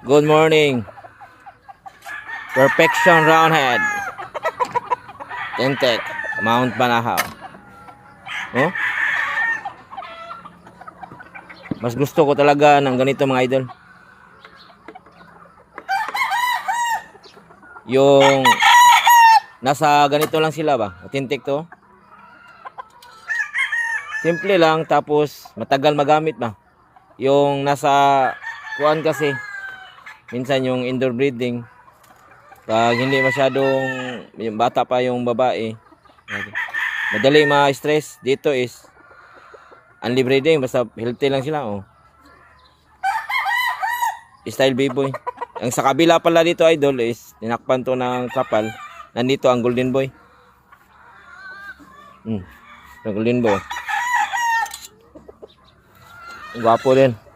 Good morning. Perfection Roundhead. Tentek. Mount Banahaw. Oh? Mas gusto ko talaga ng ganito mga idol. Yung nasa ganito lang sila ba? Authentic to. Simple lang tapos matagal magamit ba. Yung nasa kuan kasi minsan yung indoor breeding pag hindi masyadong yung bata pa yung babae madali ma-stress. Dito is only breeding basta healthy lang sila oh. Style B-boy. Ang sa kabila pala dito idol is tinakpan to ng kapal. Nandito ang golden boy. Ang golden boy. Gwapo din.